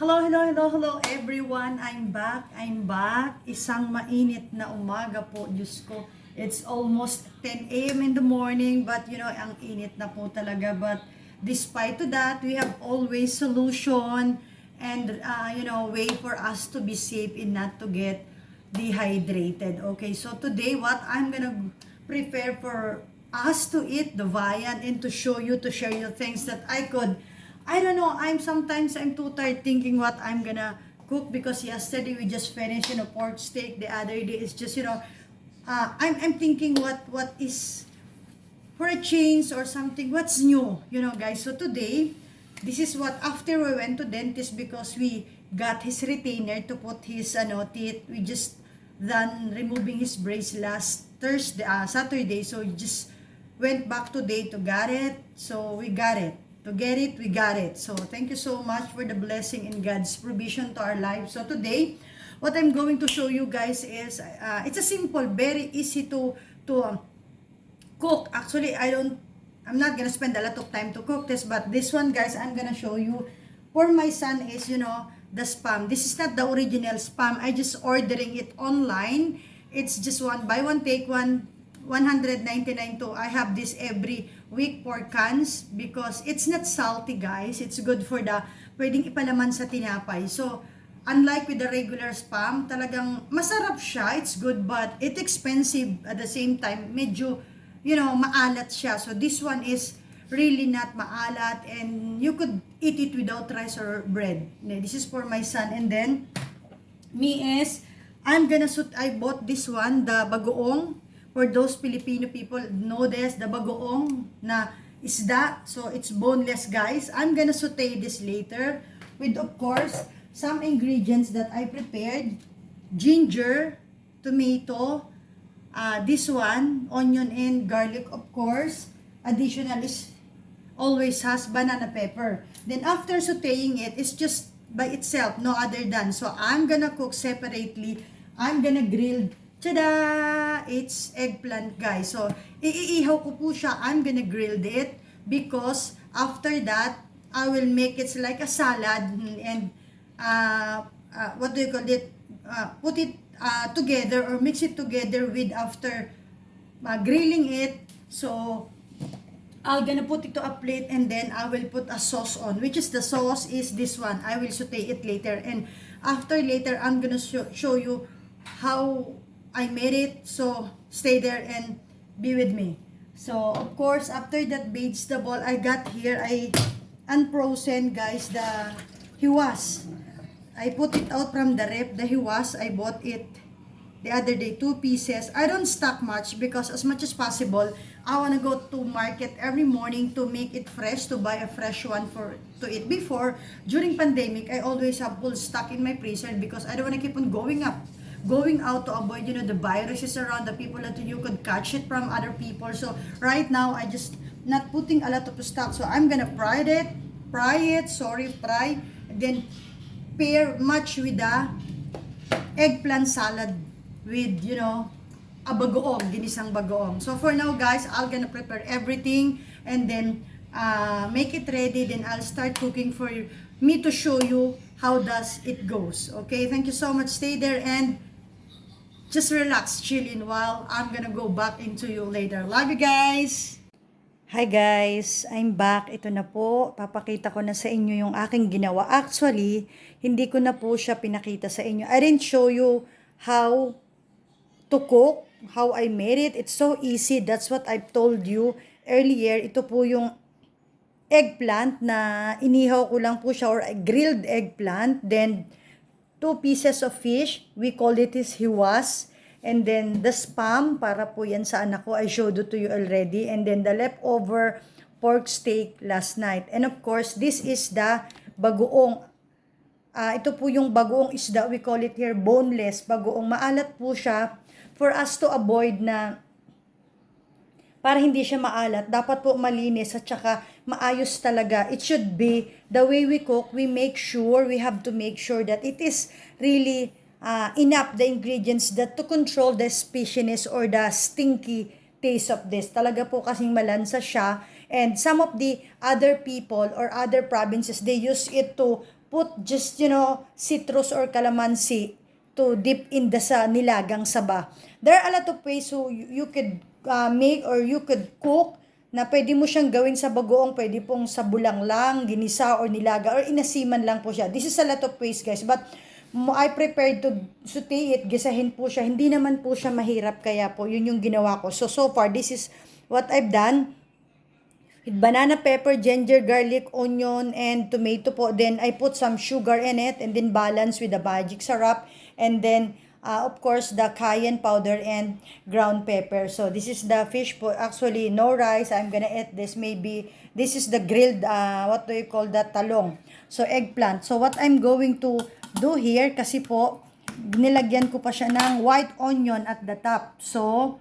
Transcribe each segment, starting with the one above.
Hello everyone. I'm back. Isang mainit na umaga po, Diyos ko. It's almost 10 a.m. in the morning, but ang init na po talaga. But despite to that, we have always solution and way for us to be safe and not to get dehydrated. Okay, so today what I'm gonna prepare for us to eat the viand and to share you things that I don't know. I'm too tired thinking what I'm gonna cook because yesterday we just finished pork steak. The other day is just I'm thinking what is for a change or something. What's new, guys. So today, this is what after we went to dentist because we got his retainer to put his teeth. We just done removing his brace last Saturday. So we just went back today to get it. So we got it. To get it, we got it. So, thank you so much for the blessing and God's provision to our lives. So, today, what I'm going to show you guys is, it's a simple, very easy to cook. Actually, I'm not gonna spend a lot of time to cook this, but this one, guys, I'm gonna show you. For my son is, the Spam. This is not the original Spam. I just ordering it online. It's just one, buy one, take one, 199 to. I have this every week for cans because it's not salty, guys. It's good for pwedeng ipalaman sa tinapay. So, unlike with the regular Spam, talagang masarap siya. It's good, but it's expensive at the same time. Medyo, maalat siya. So, this one is really not maalat and you could eat it without rice or bread. This is for my son. And then, I bought this one, the bagoong. For those Filipino people know this, the bagoong na isda. So, it's boneless, guys. I'm gonna saute this later with, of course, some ingredients that I prepared. Ginger, tomato, this one, onion and garlic, of course. Additional is always has banana pepper. Then, after sauteing it, it's just by itself, no other than. So, I'm gonna cook separately. I'm gonna grill. Tada! It's eggplant, guys. So, iihaw ko po siya. I'm gonna grill it because after that, I will make it like a salad and what do you call it? Put it together or mix it together with after grilling it. So, I'm gonna put it to a plate and then I will put a sauce on, which is the sauce is this one. I will saute it later and after later, I'm gonna show you how I made it. So, stay there and be with me. So, of course, after that vegetable, I got here, I unfrozen, guys, the hiwas. I put it out from the rep, the hiwas. I bought it the other day, 2 pieces. I don't stock much because as much as possible, I want to go to market every morning to make it fresh, to buy a fresh one to eat. Before, during pandemic, I always have full stock in my freezer because I don't want to keep on going out to avoid the viruses around, the people that you could catch it from other people. So right now I just not putting a lot of stock, so I'm gonna fry it, and then pair much with the eggplant salad with a bagoong, ginisang bagoong. So for now, guys, I'm gonna prepare everything and then make it ready, then I'll start cooking for me to show you how does it goes. Okay, thank you so much. Stay there and just relax, chilling while I'm gonna go back into you later. Love you guys! Hi guys! I'm back. Ito na po. Papakita ko na sa inyo yung aking ginawa. Actually, hindi ko na po siya pinakita sa inyo. I didn't show you how to cook, how I made it. It's so easy. That's what I've told you earlier. Ito po yung eggplant na inihaw ko lang po siya or grilled eggplant. Then, 2 pieces of fish, we call it is hiwas, and then the Spam, para po yan sa anak ko, I showed it to you already, and then the leftover pork steak last night. And of course, this is the bagoong. Ito po yung bagoong isda, we call it here boneless bagoong. Maalat po siya for us to avoid na para hindi siya maalat, dapat po malinis at saka maayos talaga. It should be, the way we cook, we have to make sure that it is really enough, the ingredients that to control the spiciness or the stinky taste of this. Talaga po kasing malansa siya. And some of the other people or other provinces, they use it to put just, citrus or calamansi to dip in sa nilagang saba. There are a lot of ways so you could make or you could cook na pwede mo siyang gawin sa bagoong, pwede pong sa bulang lang, ginisa or nilaga or inasiman lang po siya. This is a lot of ways guys, but I prepared to saute it, gisahin po siya. Hindi naman po siya mahirap, kaya po yun yung ginawa ko. So far, this is what I've done. With banana, pepper, ginger, garlic, onion, and tomato po. Then, I put some sugar in it and then balance with the magic syrup. And then, of course, the cayenne powder and ground pepper. So, this is the fish po. Actually, no rice. I'm gonna eat this. Maybe, this is the grilled, what do you call that? Talong. So, eggplant. So, what I'm going to do here, kasi po, nilagyan ko pa siya ng white onion at the top. So,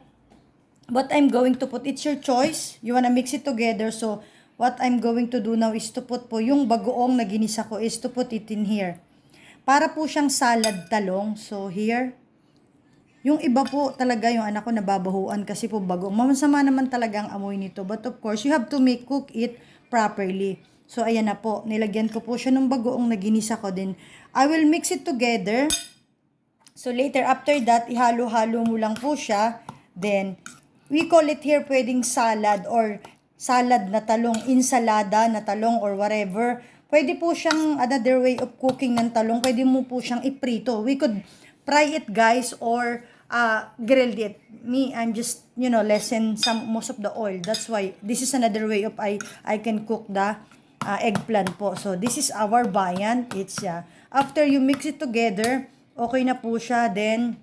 what I'm going to put, it's your choice. You wanna mix it together. So, what I'm going to do now is to put po, yung bagoong na ginisa ko is to put it in here. Para po siyang salad talong. So, here. Yung iba po talaga, yung anak ko nababahuan kasi po bagoong. Masama naman talaga ang amoy nito. But of course, you have to cook it properly. So, ayan na po. Nilagyan ko po siya ng bagoong na ginisa ko din. I will mix it together. So, later, after that, ihalo-halo mo lang po siya. Then, we call it here pwedeng salad or salad na talong, insalada na talong or whatever. Pwede po siyang another way of cooking ng talong. Pwede mo po siyang iprito. We could fry it guys or grilled it. Me, I'm just, lessen most of the oil. That's why this is another way of I can cook the eggplant po. So, this is our bayan. It's, after you mix it together, okay na po siya. Then,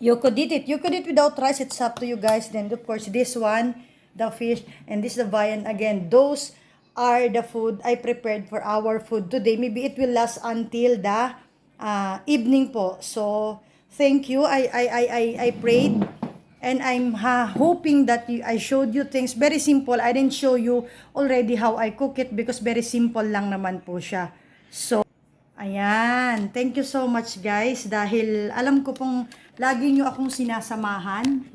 you could eat it. You could eat without rice. It's up to you guys. Then, of course, this one, the fish, and this the bayan. Again, those are the food I prepared for our food today. Maybe it will last until the evening po. So, thank you. I prayed. And I'm hoping that I showed you things. Very simple. I didn't show you already how I cook it because very simple lang naman po siya. So, ayan. Thank you so much guys. Dahil alam ko pong lagi nyo akong sinasamahan,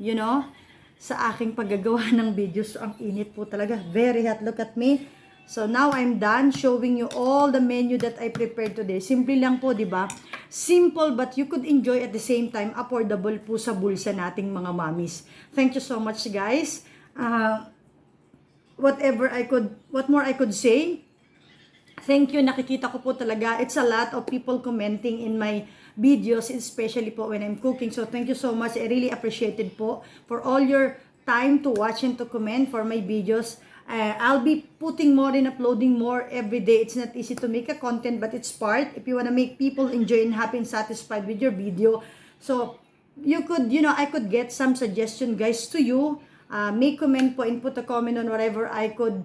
sa aking paggagawa ng videos. So, ang init po talaga. Very hot. Look at me. So, now I'm done showing you all the menu that I prepared today. Simple lang po, di ba? Simple, but you could enjoy at the same time. Affordable po sa bulsa nating mga mommies. Thank you so much, guys. What more I could say? Thank you. Nakikita ko po talaga. It's a lot of people commenting in my videos, especially po when I'm cooking. So, thank you so much. I really appreciate it po for all your time to watch and to comment for my videos. I'll be putting more and uploading more every day. It's not easy to make a content, but it's part. If you want to make people enjoy and happy and satisfied with your video. So, you could, I could get some suggestion guys to you. Make comment po and put a comment on whatever I could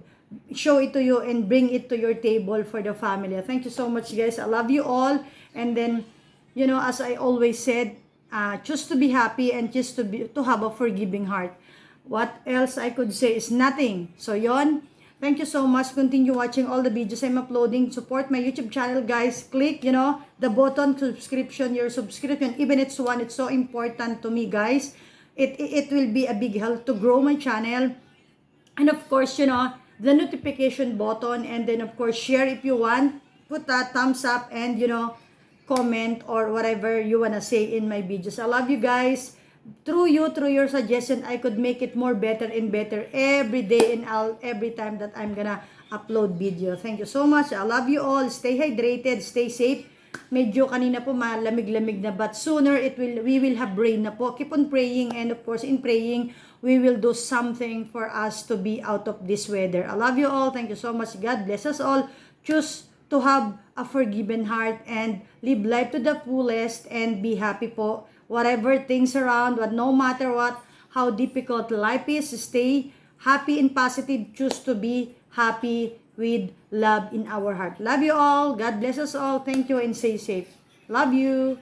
show it to you and bring it to your table for the family. Thank you so much guys. I love you all. And then, as I always said, choose to be happy and choose to have a forgiving heart. What else I could say is nothing. So, yon. Thank you so much. Continue watching all the videos I'm uploading. Support my YouTube channel, guys. Click, the button subscription, your subscription. Even it's one, it's so important to me, guys. It will be a big help to grow my channel. And of course, the notification button. And then, of course, share if you want. Put a thumbs up and, comment or whatever you want to say in my videos. I love you, guys. Through your suggestion, I could make it more better and better every day and every time that I'm gonna upload video. Thank you so much. I love you all. Stay hydrated, stay safe. Medyo kanina po malamig-lamig na, but sooner we will have rain na po. Keep on praying, and of course in praying, we will do something for us to be out of this weather. I love you all. Thank you so much. God bless us all. Choose to have a forgiven heart and live life to the fullest and be happy po. Whatever things around, but no matter what, how difficult life is, stay happy and positive. Choose to be happy with love in our heart. Love you all. God bless us all. Thank you and stay safe. Love you.